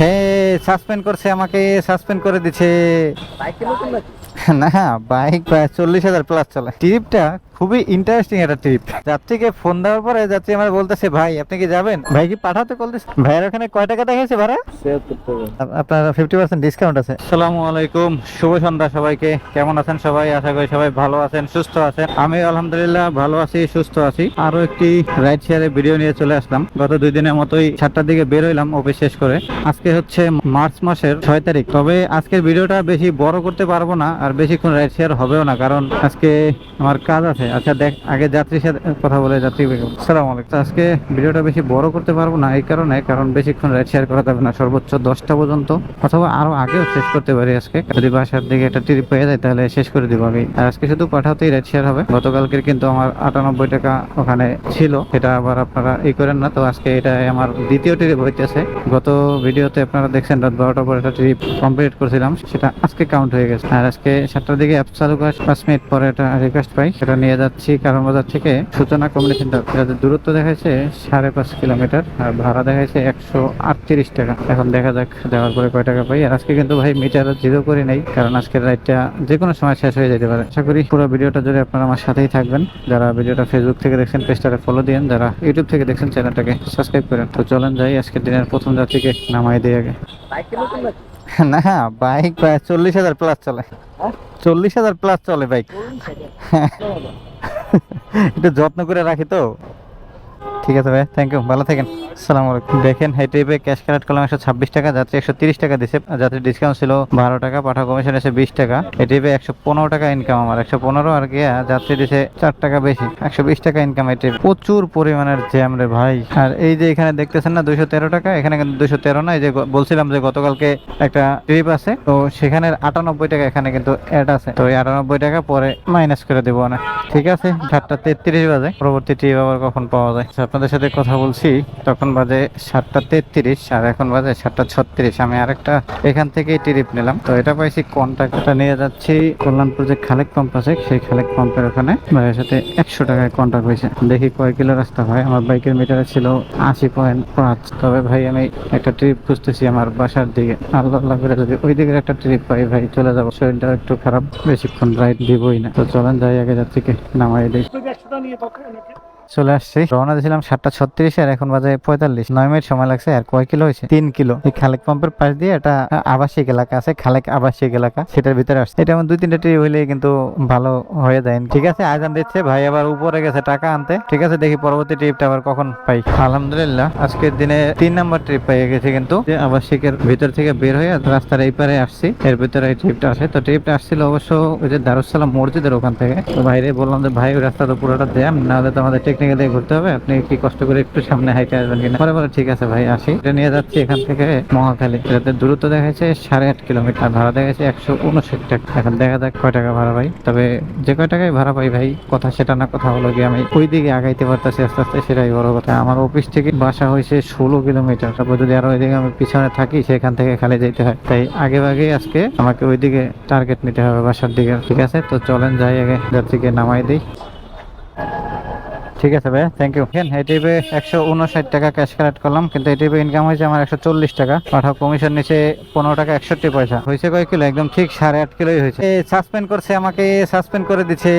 হ্যাঁ, সাসপেন্ড করছে, আমাকে সাসপেন্ড করে দিছে। না, বাইক প্রায় 40,000 প্লাস চলে। ট্রিপটা খুবই ইন্টারেস্টিং একটা ট্রিপ। যাত্রীকে ফোন দেওয়ার পরে যাত্রী আমার বলতেছে, ভাই আপনি কি যাবেন? ভাই কি পাঠাতে বলতেছে। ভাইয়ের ওখানে কয় টাকা দেখাইছে ভাড়া? আপনার 50% ডিসকাউন্ট আছে। আসসালামু আলাইকুম, শুভ সন্ধ্যা সবাইকে। কেমন আছেন সবাই? আশা করি সবাই ভালো আছেন, সুস্থ আছেন। আমি আলহামদুলিল্লাহ ভালো আছি, সুস্থ আছি। আরো একটি রাইড শেয়ারের ভিডিও নিয়ে চলে আসলাম। গত 2 দিনের মতোই 7টার দিকে বের হইলাম অফিস শেষ করে। আজকে হচ্ছে মার্চ মাসের 6 তারিখ। তবে আজকের ভিডিওটা বেশি বড় করতে পারবো না, আর বেশিক্ষণ রাইড শেয়ার হবেও না, কারণ আজকে আমার কাজ আছে। আচ্ছা দেখ, আগে যাত্রীর সাথে কথা বলে যাত্রী। আসসালামু আলাইকুম। আজকে ভিডিওটা বেশি বড় করতে পারবো না এই কারণে, কারণ বেশিক্ষণ রাইড শেয়ার করা যাবে না, সর্বোচ্চ 10টা পর্যন্ত, অথবা আরো আগেও শেষ করতে পারি। আজকে যদি বাসার দিকে একটা ট্রিপ পেয়ে যায় তাহলে শেষ করে দিব আমি। আর আজকে শুধু পাঠাতেই রাইড শেয়ার হবে। গতকালকের কিন্তু আমার 98 টাকা ওখানে ছিল, সেটা আবার আপনারা এই করেন না। তো আজকে এটা আমার দ্বিতীয় ট্রিপ হইতেছে। গত ভিডিওতে আপনারা দেখছেন রাত 12টার পর একটা ট্রিপ কমপ্লিট করছিলাম, সেটা আজকে কাউন্ট হয়ে গেছে। আর আজকে 7টার দিকে অ্যাপ চালু করে 5 মিনিট পরে একটা রিকোয়েস্ট পাই, সেটা নিয়ে যাচ্ছি কারণ বাজার থেকে সূচনা কমিউনিটি সেন্টার। এটাতে দূরত্ব দেখাচ্ছে 5.5 কিলোমিটার, আর ভাড়া দেখাচ্ছে 138 টাকা। এখন দেখা যাক যাওয়ার পরে কয় টাকা পাই। আর আজকে কিন্তু ভাই মিটার জিরো করে নেই, কারণ আজকের রাইডটা যে কোনো সময় শেষ হয়ে যেতে পারে। আশা করি পুরো ভিডিওটা জুড়ে আপনারা আমার সাথেই থাকবেন। যারা ভিডিওটা ফেসবুক থেকে দেখছেন পেজটাকে ফলো দিন, যারা ইউটিউব থেকে দেখছেন চ্যানেলটাকে সাবস্ক্রাইব করেন। তো চলেন যাই, আজকের দিনের প্রথম যাত্রীকে নামাই দিয়ে আগে। না, বাইক প্রায় 40,000 প্লাস চলে। 40,000 প্লাস চলে বাইক। একটু যত্ন করে রাখি তো। ঠিক আছে ভাই, থ্যাংক ইউ, ভালো থাকেন। আসসালামু আলাইকুম। দেখেন এই ট্রিপে ক্যাশ কালেক্ট করলাম 126 টাকা, যাত্রী 130 টাকা দিছে। যাত্রী ডিসকাউন্ট ছিল 12 টাকা, পাঠা কমিশন এসে 20 টাকা। এই ট্রিপে 115 টাকা ইনকাম আমার, 115, আর গিয়া যাত্রী দিছে 4 টাকা বেশি, 120 টাকা ইনকাম। এই ট্রিপ প্রচুর পরিমাণের জ্যাম রে ভাই। আর এই যে এখানে দেখতেছেন না 213 টাকা, এখানে কিন্তু 213 না। এই যে বলছিলাম যে গতকালকে একটা ট্রিপ আছে, তো সেখানে 98 টাকা এখানে কিন্তু অ্যাড আছে। তো এই 98 টাকা পরে মাইনাস করে দেবো না। ঠিক আছে, 7:33 বাজে। পরবর্তী ট্রিপ আবার কখন পাওয়া যায় আপনাদের সাথে কথা বলছি, তখন বাজে 7:33, আর এখন বাজে 7:36। আমি আরেকটা এখান থেকেই ট্রিপ নিলাম। তো এটা পাইছি কন্ট্রাক্টটা নিয়ে যাচ্ছি কল্যাণপুর যে খালেক পাম্প আছে, সেই খালেক পাম্পের ওখানে ভাইয়ের সাথে 100 টাকায় কন্ট্রাক্ট হয়েছে। দেখি কয় কিলো রাস্তা হয়। আমার বাইকের মিটারে ছিল 80.5। তবে ভাই আমি একটা ট্রিপ খুঁজতেছি আমার বাসার দিকে। আল্লাহ করে যদি ওই দিকের একটা ট্রিপ পাই ভাই, চলে যাবো। শরীরটা একটু খারাপ, বেশিক্ষণ রাইড দিবই না। তো চলেন যাই, আগে যাত্রীকে নামাই দিই। চলে আসছি, রওনা দিয়েছিলাম 7:36, আর এখন বাজে 45। 9 মিনিট সময় লাগছে। আর কয় কিলো হয়েছে? 3 কিলো। এই খালেক পাম্পের পাশ দিয়ে একটা আবাসিক এলাকা আছে, খালেক আবাসিক এলাকা, সেটার ভিতরে আসছে। এটা আমার 2-3টা ট্রিপ হইলে কিন্তু ভালো হয়ে যায়। ঠিক আছে, আজান দিচ্ছে, ভাই আবার উপরে গেছে টাকা আনতে। ঠিক আছে, দেখি পরবর্তী ট্রিপটা আবার কখন পাই। আলহামদুলিল্লাহ আজকের দিনে 3 নম্বর ট্রিপ পেয়ে গেছি, কিন্তু আবাসিকের ভিতর থেকে বের হয়ে রাস্তার এই পারে আসছি, এর ভিতরে এই ট্রিপটা আসে। তো ট্রিপটা আসছিল অবশ্য ওই যে দারুসালাম মসজিদের ওখান থেকে। তো বাইরে বললাম যে ভাই ওই রাস্তা তো পুরোটা জ্যাম, নাহলে তো আমাদের টেকনিক্যাল দিয়ে ঘুরতে হবে, আপনি কি কষ্ট করে একটু সামনে হাইটে আসবেন কিনা? পরে বলে ঠিক আছে ভাই আসি। এটা নিয়ে যাচ্ছি এখান থেকে মহাখালী। এটাতে দূরত্ব দেখাচ্ছে 8.5 কিলোমিটার, ভাড়া দেখাচ্ছে 159 টাকা। এখন দেখা যাক কয় টাকা ভাড়া পাই। তবে যে কয় টাকায় ভাড়া পাই ভাই, কথা সেটা না, কথা হলো কি আমি ওই দিকে আগাইতে পারতেছি আস্তে আস্তে, সেটাই বড় কথা। আমার অফিস থেকে বাসা হয়েছে 16 কিলোমিটার। তারপর যদি আরো ওইদিকে আমি পিছনে থাকি, সেখান থেকে খালি যেতে হয়। তাই আগে ভাগে আজকে আমাকে ওইদিকে টার্গেট নিতে হবে, বাসার দিকে। ঠিক আছে, তো চলেন যাই, আগে যাত্রীকে নামাই দিই। ঠিক আছে ভাই, থ্যাংক ইউ। এই ট্রিপে 159 টাকা ক্যাশ কালেক্ট করলাম, কিন্তু এই ট্রিপে ইনকাম হয়েছে আমার 140 টাকা। পাঠাও কমিশন নিচে 15 টাকা 61 পয়সা। হয়েছে কয় কিলো? একদম ঠিক 8.5 কিলোই হয়েছে। সাসপেন্ড করছে, আমাকে সাসপেন্ড করে দিচ্ছে।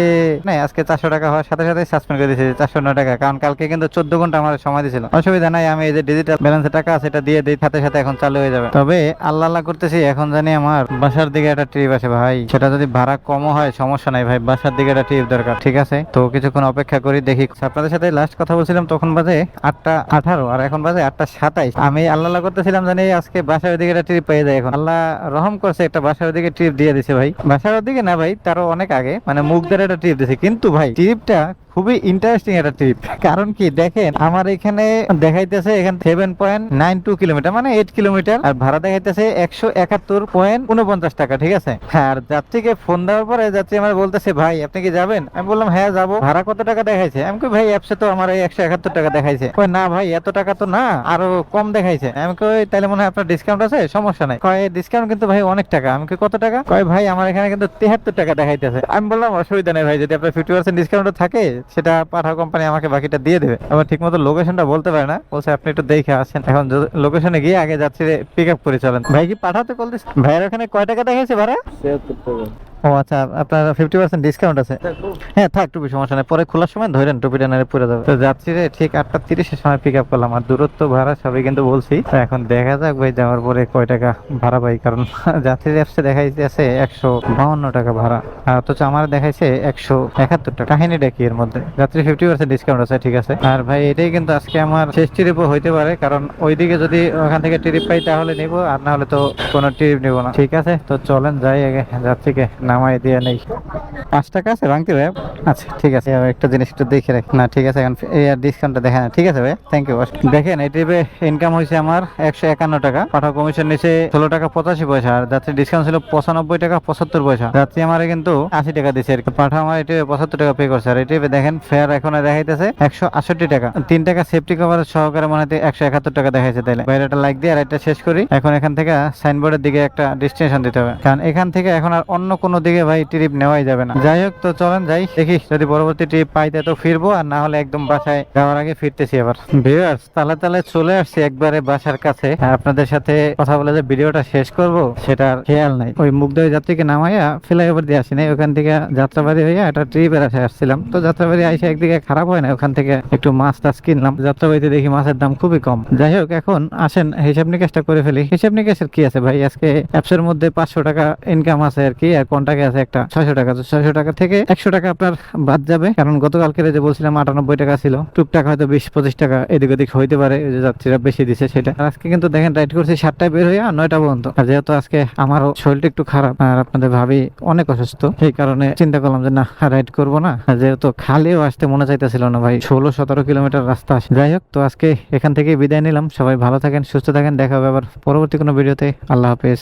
না, আজকে 400 টাকা হওয়ার সাথে সাথে সাসপেন্ড করে দিচ্ছে 409 টাকা, কারণ কালকে কিন্তু 14 ঘন্টা আমার সময় দিয়েছিল। অসুবিধা নাই, আমি এই যে ডিজিটাল ব্যালেন্সের টাকা আছে এটা দিয়ে দিই, সাথে সাথে এখন চালু হয়ে যাবে। তবে আল্লাহ করতেছি, এখন জানি আমার বাসার দিকে একটা ট্রিপ আসে ভাই। সেটা যদি ভাড়া কমও হয় সমস্যা নাই ভাই, বাসার দিকে একটা ট্রিপ দরকার। ঠিক আছে, তো কিছুক্ষণ অপেক্ষা করি, দেখি। আপনাদের সাথে লাস্ট কথা বলছিলাম তখন বাজে 8:18, আর এখন বাজে 8:27। আমি আল্লাহ করতেছিলাম জানি আজকে বাসার দিকে একটা ট্রিপ পেয়ে যায়। এখন আল্লাহ রহম করছে, একটা বাসার দিকে ট্রিপ দিয়ে দিছে ভাই। বাসার দিকে না ভাই, তারও অনেক আগে, মানে মুগদার একটা ট্রিপ দিছে। কিন্তু ভাই ট্রিপটা খুবই ইন্টারেস্টিং একটা ট্রিপ। কারণ কি দেখেন, আমার এখানে দেখাইতেছে এখানে 7.92 কিলোমিটার, মানে 8 কিলোমিটার, আর ভাড়া দেখাইতেছে 171.49 টাকা। ঠিক আছে, আর যাত্রীকে ফোন দেওয়ার পরে যাত্রী আমার বলতেছে, ভাই আপনি কি যাবেন? আমি বললাম হ্যাঁ যাবো। ভাড়া কত টাকা দেখাইছে? আমি কই ভাই অ্যাপসে তো আমার 171 টাকা দেখাইছে। কই না ভাই এত টাকা তো না, আরো কম দেখাইছে। আমি কই তাহলে মনে হয় আপনার ডিসকাউন্ট আছে, সমস্যা নাই। কয় ডিসকাউন্ট কিন্তু ভাই অনেক টাকা। আমি কই কত টাকা? কয় ভাই আমার এখানে কিন্তু 73 টাকা দেখাইতেছে। আমি বললাম অসুবিধা নেই ভাই, যদি আপনার 50% ডিসকাউন্ট থাকে সেটা পাঠাও কোম্পানি আমাকে বাকিটা দিয়ে দেবে। আবার ঠিক মতো লোকেশনটা বলতে পারে না, বলছে আপনি একটু দেখে আসেন। এখন লোকেশনে গিয়ে আগে যাত্রী পিক আপ করে চলেন। ভাই কি পাঠাতে কল দিস? ভাইয়ের ওখানে কয় টাকা দেখাইছে ভাড়া? 76 টাকা। ও আচ্ছা, আপনার 50% ডিসকাউন্ট আছে। হ্যাঁ থাক, টুপি সমস্যা নেই, পরে খোলার সময় ধরেন টুপিটা নারে পরে যাবে। তো যাচ্ছি রে ঠিক 8:30 এর সময় পিক আপ করলাম, আর দূরত্ব ভাড়া সবই কিন্তু বলছি। তো এখন দেখা যাক ভাই যাওয়ার পরে কয় টাকা ভাড়া পাই, কারণ যাত্রীর অ্যাপসে দেখাইছে আছে 152 টাকা ভাড়া, আর অথচ আমার দেখাইছে 171 টাকা। কাহিনীটা কি এর মধ্যে? যাত্রী 50% ডিসকাউন্ট আছে, ঠিক আছে। আর ভাই এটাই কিন্তু আজকে আমার শেষ ট্রিপও হইতে পারে, কারণ ওইদিকে যদি ওখান থেকে ট্রিপ পাই তাহলে নিবো, আর না হলে তো কোনো ট্রিপ নিবো না। ঠিক আছে, তো চলেন যাই আগে যাত্রীকে নামাই দিয়ে নেই। 5 টাকা আছে ভাঙতে ভাই? আচ্ছা ঠিক আছে, আমি একটা জিনিস একটু দেখে রাখি। না ঠিক আছে, এখন এই আর ডিসকাউন্টটা দেখেন। ঠিক আছে ভাই, থ্যাংক ইউ। দেখেন এই ট্রিপে ইনকাম হয়েছে আমার 151 টাকা, পাঠাও কমিশন নিচে 16 টাকা 85 পয়সা, আর যাত্রী ডিসকাউন্ট ছিল 95 টাকা 75 পয়সা। যাত্রী আমার কিন্তু 80 টাকা দিচ্ছে আর কি, পাঠাও আমার এটি 75 টাকা পে করছে। আর এই ট্রিপে দেখেন ফেয়ার এখন দেখাইতেছে 168 টাকা, 3 টাকা সেফটি কভার সহকারে মনে হয় 171 টাকা দেখাইছে। তাইলে বাইরেটা লাইক দিয়ে আর এটা শেষ করি। এখন এখান থেকে সাইনবোর্ডের দিকে একটা ডেস্টিনেশন দিতে হবে, কারণ এখান থেকে এখন আর অন্য কোনো দিকে ভাই ট্রিপ নেওয়াই যাবে না। যাই হোক, তো চলেন যাই, দেখি যদি পরবর্তী ট্রিপ পাইতে তো ফিরবো, আর না হলে একদম বাসায় যাওয়ার আগে ফিরতেছি আবার। ভিউয়ার্স, তালে তালে চলে আসছি একবারে বাসার কাছে। আর আপনাদের সাথে কথা বলে যে ভিডিওটা শেষ করব সেটার খেয়াল নাই। ওই মুগদহ যাত্রীকে নামাইয়া ফ্লাইওভার দিয়ে আসি নাই, ওখান থেকে যাত্রাবাড়ি হইয়া একটা ট্রিপের আশায় আসছিলাম। তো যাত্রাবাড়ি আইসা একদিকে খারাপ হয় না, ওখান থেকে একটু মাছ টাছ কিনলাম। যাত্রাবাড়িতে দেখি মাছের দাম খুবই কম। যাই হোক, এখন আসেন হিসাব নিকাশটা করে ফেলি। হিসাব নিকাশের কি আছে ভাই, আজকে অ্যাপসের মধ্যে 500 টাকা ইনকাম আছে আর কি, আর কন্টাক্টে আছে একটা 600 টাকা। তো 600 টাকা থেকে 100 টাকা আপনার বাদ যাবে, কারণ গতকালকে যে বলছিলাম 98 টাকা ছিল, টুকটাক হয়তো 20-25 টাকা এদিক ওদিক হইতে পারে, ওই যে যাত্রীরা বেশি দিছে সেটা। আর আজকে কিন্তু দেখেন রাইড করছি 7টায় বের হইয়া 9টা পর্যন্ত। আর যেহেতু আজকে আমারও শরীরটা একটু খারাপ আর আপনাদের ভাবি অনেক অসুস্থ, সেই কারণে চিন্তা করলাম যে না রাইড করবো না। আর যেহেতু খালিও আসতে মনে চাইতেছিল না ভাই, 16-17 কিলোমিটার রাস্তা আসে। যাই হোক, তো আজকে এখান থেকে বিদায় নিলাম। সবাই ভালো থাকেন, সুস্থ থাকেন, দেখা হবে আবার পরবর্তী কোনো ভিডিওতে। আল্লাহ হাফেজ।